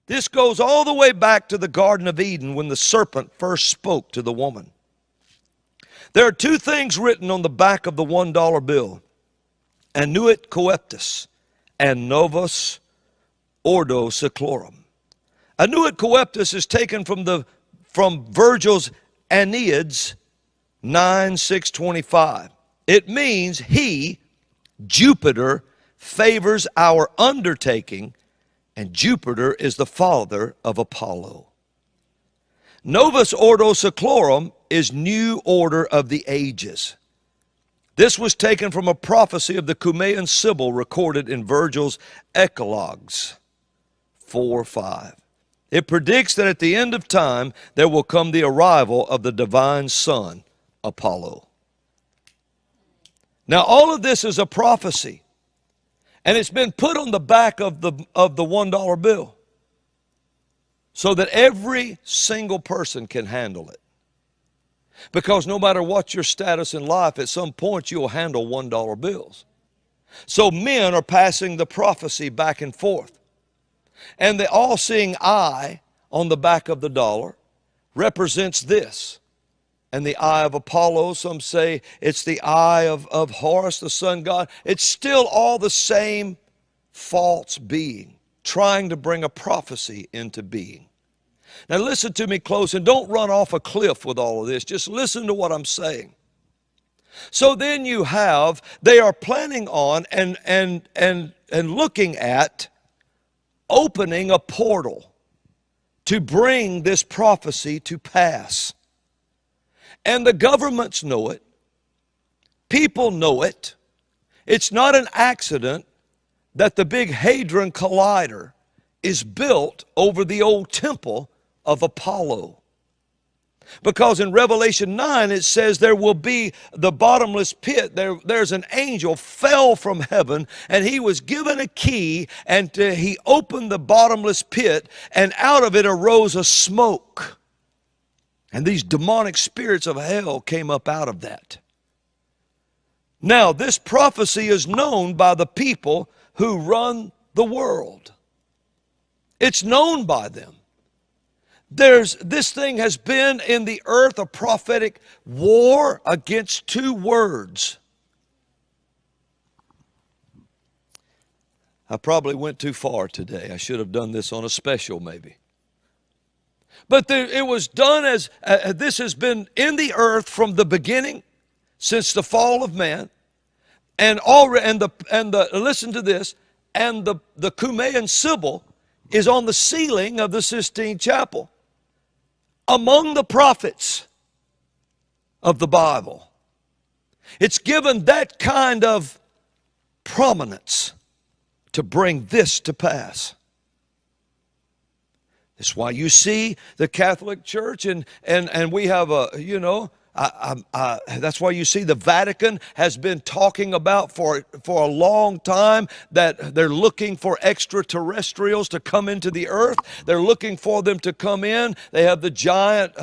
This goes all the way back to the Garden of Eden when the serpent first spoke to the woman. There are two things written on the back of the $1 bill: Annuit coeptus and Novus Ordo Seclorum. Annuit coeptus is taken from Virgil's Aeneid's 9:625. It means he, Jupiter, favors our undertaking, and Jupiter is the father of Apollo. Novus Ordo Seclorum is new order of the ages. This was taken from a prophecy of the Cumaean Sibyl recorded in Virgil's Eclogues 4:5. It predicts that at the end of time there will come the arrival of the divine son, Apollo. Now all of this is a prophecy, and it's been put on the back of the $1 bill so that every single person can handle it. Because no matter what your status in life, at some point you'll handle $1 bills. So men are passing the prophecy back and forth. And the all-seeing eye on the back of the dollar represents this. And the eye of Apollo, some say it's the eye of Horus, the sun god. It's still all the same false being, trying to bring a prophecy into being. Now listen to me close, and don't run off a cliff with all of this. Just listen to what I'm saying. So then they are planning on and looking at opening a portal to bring this prophecy to pass. And the governments know it. People know it. It's not an accident that the big Hadron Collider is built over the old temple of Apollo. Because in Revelation 9 it says there will be the bottomless pit. There's an angel fell from heaven, and he was given a key, and he opened the bottomless pit, and out of it arose a smoke. And these demonic spirits of hell came up out of that. Now this prophecy is known by the people who run the world. It's known by them. This thing has been in the earth, a prophetic war against two words. I probably went too far today. I should have done this on a special maybe. But it was done as, this has been in the earth from the beginning, since the fall of man. Listen to this, and the Cumaean Sibyl is on the ceiling of the Sistine Chapel, among the prophets of the Bible. It's given that kind of prominence to bring this to pass. That's why you see the Catholic Church, and we have that's why you see the Vatican has been talking about for a long time that they're looking for extraterrestrials to come into the earth. They're looking for them to come in. They have the giant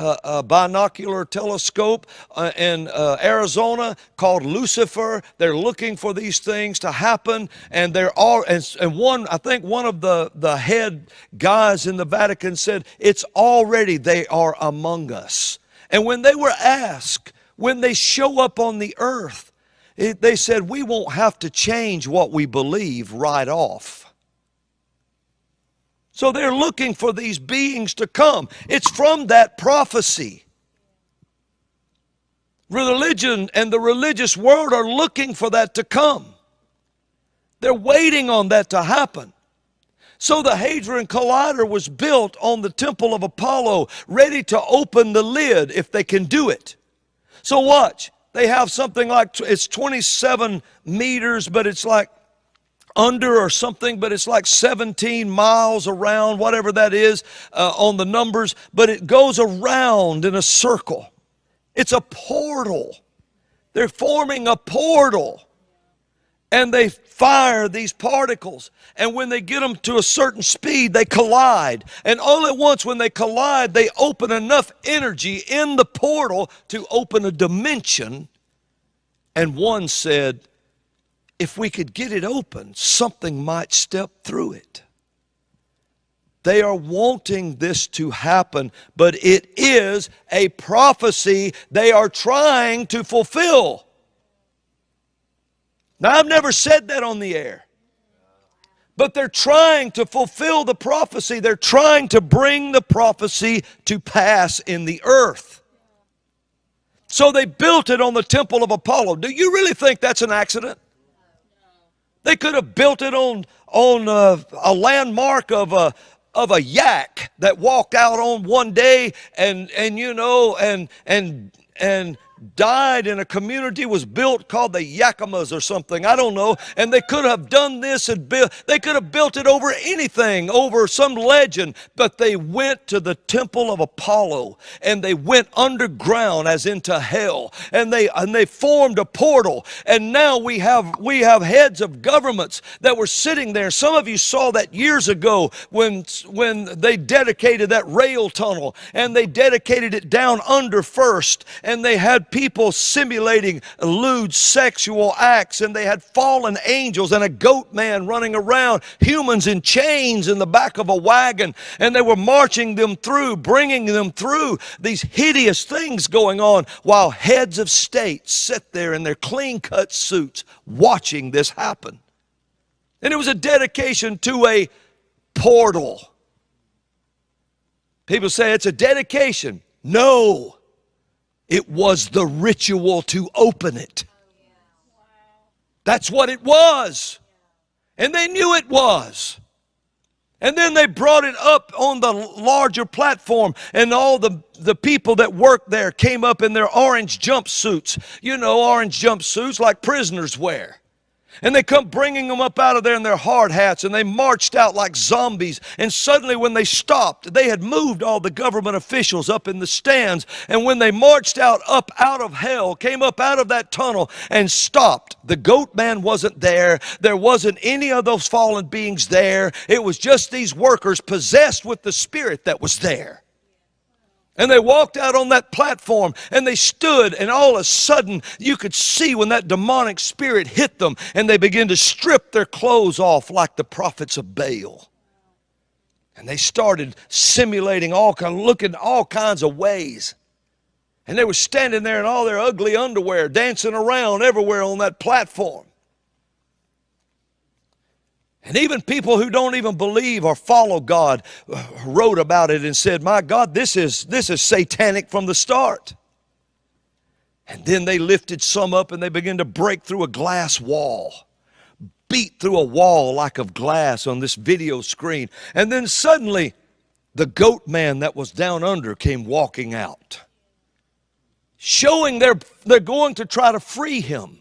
binocular telescope in Arizona called Lucifer. They're looking for these things to happen, and I think one of the head guys in the Vatican said, it's already, they are among us. And when they were asked, when they show up on the earth, they said, we won't have to change what we believe right off. So they're looking for these beings to come. It's from that prophecy. Religion and the religious world are looking for that to come. They're waiting on that to happen. So the Hadron Collider was built on the temple of Apollo, ready to open the lid if they can do it. So watch, they have something like, it's 27 meters, but it's like under or something, but it's like 17 miles around, whatever that is on the numbers, but it goes around in a circle. It's a portal. They're forming a portal. And they fire these particles. And when they get them to a certain speed, they collide. And all at once when they collide, they open enough energy in the portal to open a dimension. And one said, if we could get it open, something might step through it. They are wanting this to happen, but it is a prophecy they are trying to fulfill. Now, I've never said that on the air, but they're trying to fulfill the prophecy. They're trying to bring the prophecy to pass in the earth. So they built it on the temple of Apollo. Do you really think that's an accident? They could have built it on a landmark of a yak that walked out on one day and died in a community was built called the Yakimas or something. I don't know. And they could have done this and they could have built it over anything, over some legend. But they went to the temple of Apollo and they went underground as into hell. And they formed a portal. And now we have heads of governments that were sitting there. Some of you saw that years ago when they dedicated that rail tunnel, and they dedicated it down under first, and they had people simulating lewd sexual acts, and they had fallen angels and a goat man running around, humans in chains in the back of a wagon, and they were marching them through, bringing them through these hideous things going on, while heads of state sit there in their clean-cut suits watching this happen. And it was a dedication to a portal. People say it's a dedication. No. It was the ritual to open it. That's what it was. And they knew it was. And then they brought it up on the larger platform, and all the people that worked there came up in their orange jumpsuits. You know, orange jumpsuits like prisoners wear. And they come bringing them up out of there in their hard hats, and they marched out like zombies. And suddenly when they stopped, they had moved all the government officials up in the stands. And when they marched out of hell, came up out of that tunnel and stopped, the goat man wasn't there. There wasn't any of those fallen beings there. It was just these workers possessed with the spirit that was there. And they walked out on that platform and they stood, and all of a sudden you could see when that demonic spirit hit them, and they began to strip their clothes off like the prophets of Baal. And they started simulating looking all kinds of ways. And they were standing there in all their ugly underwear, dancing around everywhere on that platform. And even people who don't even believe or follow God wrote about it and said, my God, this is satanic from the start. And then they lifted some up and they began to break through a glass wall, beat through a wall like of glass on this video screen. And then suddenly the goat man that was down under came walking out, showing they're going to try to free him.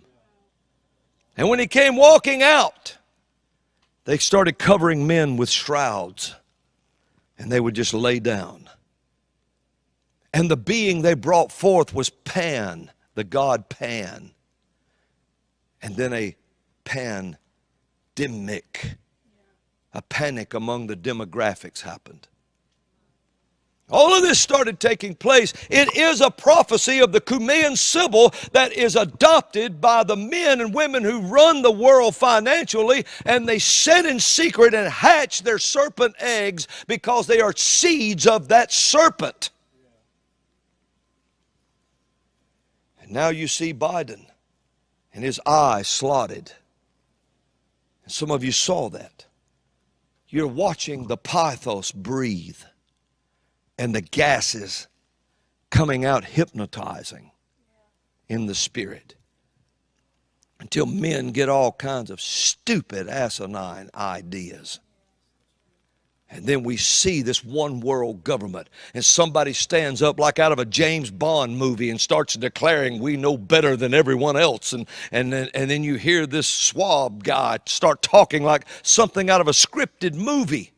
And when he came walking out, they started covering men with shrouds, and they would just lay down. And the being they brought forth was Pan, the god Pan. And then a pandemic, a panic among the demographics happened. All of this started taking place. It is a prophecy of the Cumean Sibyl that is adopted by the men and women who run the world financially, and they sit in secret and hatch their serpent eggs because they are seeds of that serpent. And now you see Biden and his eye slotted. And some of you saw that. You're watching the pathos breathe. And the gases coming out hypnotizing in the spirit, until men get all kinds of stupid, asinine ideas. And then we see this one world government, and somebody stands up like out of a James Bond movie and starts declaring we know better than everyone else. And then you hear this Schwab guy start talking like something out of a scripted movie.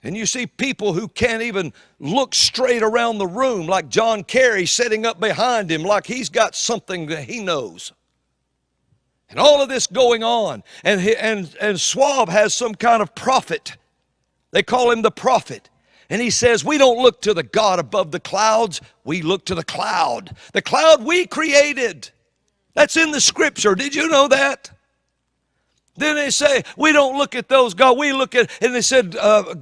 And you see people who can't even look straight around the room, like John Kerry sitting up behind him like he's got something that he knows. And all of this going on. And Schwab has some kind of prophet. They call him the prophet. And he says, we don't look to the God above the clouds. We look to the cloud we created. That's in the scripture. Did you know that? Then they say, we don't look at those gods. We look at, and they said,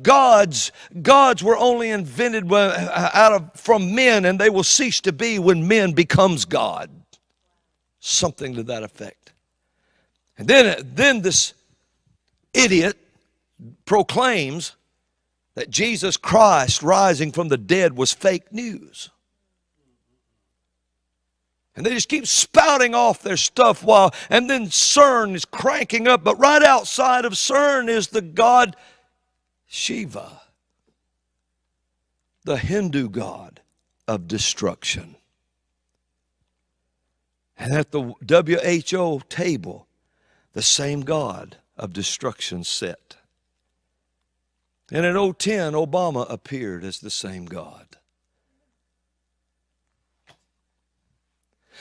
gods were only invented from men, and they will cease to be when men becomes God. Something to that effect. And then this idiot proclaims that Jesus Christ rising from the dead was fake news. And they just keep spouting off their stuff and then CERN is cranking up. But right outside of CERN is the god Shiva, the Hindu god of destruction. And at the WHO table, the same god of destruction sat. And in 2010, Obama appeared as the same god.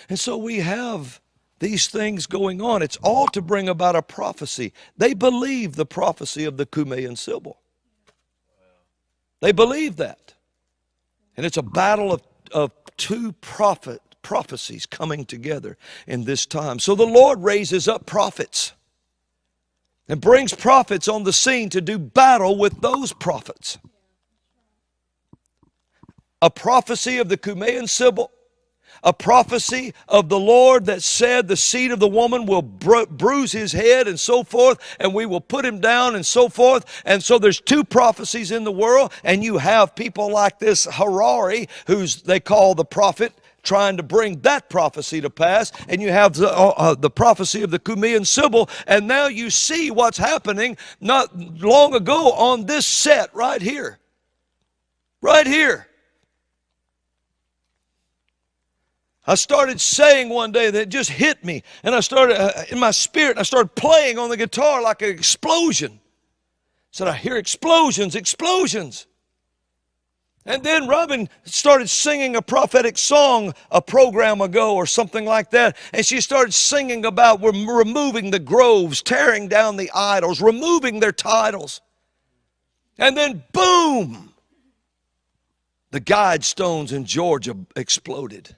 And so we have these things going on. It's all to bring about a prophecy. They believe the prophecy of the Cumaean Sibyl. They believe that. And it's a battle of two prophecies coming together in this time. So the Lord raises up prophets and brings prophets on the scene to do battle with those prophets. A prophecy of the Cumaean Sibyl. A prophecy of the Lord that said the seed of the woman will bruise his head and so forth, and we will put him down and so forth. And so there's two prophecies in the world, and you have people like this Harari, who's they call the prophet, trying to bring that prophecy to pass. And you have the prophecy of the Cumaean Sibyl, and now you see what's happening not long ago on this set right here. Right here. I started saying one day that it just hit me, and I started in my spirit, I started playing on the guitar like an explosion. I said, I hear explosions, explosions. And then Robin started singing a prophetic song a program ago or something like that, and she started singing about removing the groves, tearing down the idols, removing their titles. And then boom, the guide stones in Georgia exploded.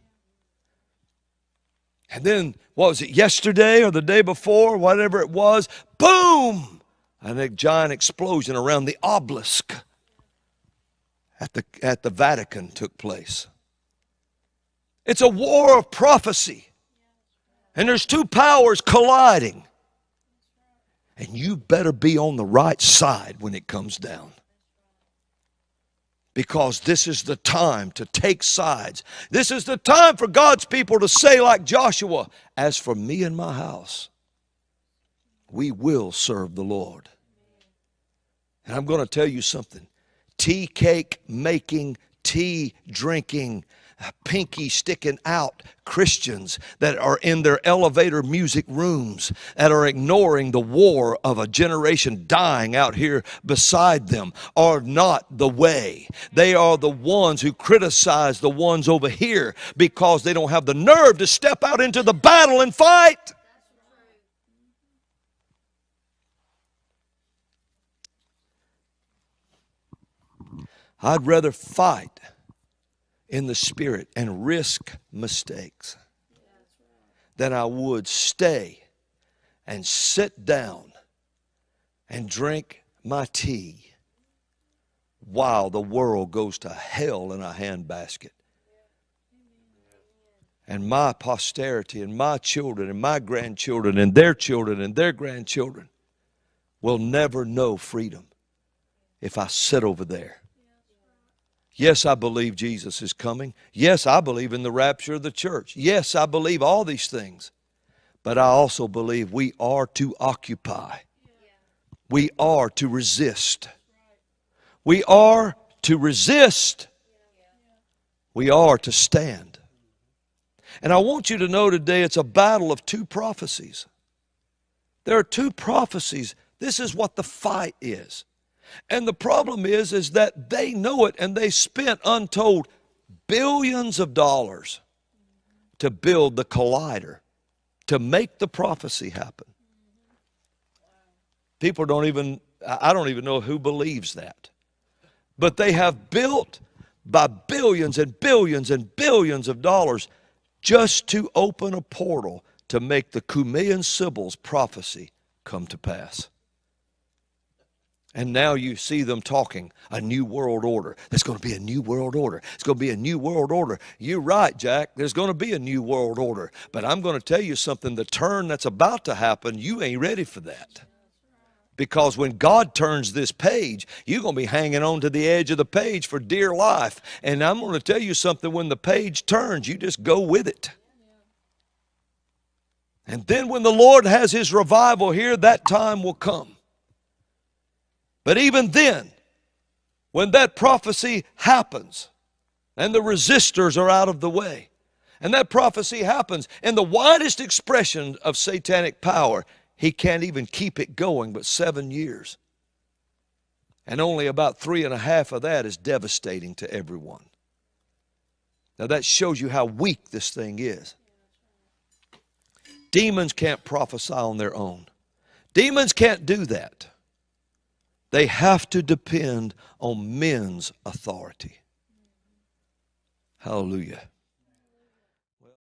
And then, what was it, yesterday or the day before, whatever it was, boom! And a giant explosion around the obelisk at the Vatican took place. It's a war of prophecy. And there's two powers colliding. And you better be on the right side when it comes down. Because this is the time to take sides. This is the time for God's people to say like Joshua, as for me and my house, we will serve the Lord. And I'm going to tell you something. Tea cake making, tea drinking, pinky sticking out Christians that are in their elevator music rooms that are ignoring the war of a generation dying out here beside them are not the way. They are the ones who criticize the ones over here because they don't have the nerve to step out into the battle and fight. I'd rather fight in the Spirit and risk mistakes than I would stay and sit down and drink my tea while the world goes to hell in a handbasket. And my posterity and my children and my grandchildren and their grandchildren will never know freedom if I sit over there. Yes, I believe Jesus is coming. Yes, I believe in the rapture of the church. Yes, I believe all these things. But I also believe we are to occupy. We are to resist. We are to resist. We are to stand. And I want you to know today it's a battle of two prophecies. There are two prophecies. This is what the fight is. And the problem is that they know it, and they spent untold billions of dollars to build the collider, to make the prophecy happen. I don't even know who believes that. But they have built by billions and billions and billions of dollars just to open a portal to make the Cumaean Sibyl's prophecy come to pass. And now you see them talking, a new world order. There's going to be a new world order. It's going to be a new world order. You're right, Jack. There's going to be a new world order. But I'm going to tell you something, the turn that's about to happen, you ain't ready for that. Because when God turns this page, you're going to be hanging on to the edge of the page for dear life. And I'm going to tell you something, when the page turns, you just go with it. And then when the Lord has His revival here, that time will come. But even then, when that prophecy happens and the resistors are out of the way, and that prophecy happens in the widest expression of satanic power, he can't even keep it going but 7 years. And only about 3.5 of that is devastating to everyone. Now that shows you how weak this thing is. Demons can't prophesy on their own. Demons can't do that. They have to depend on men's authority. Hallelujah.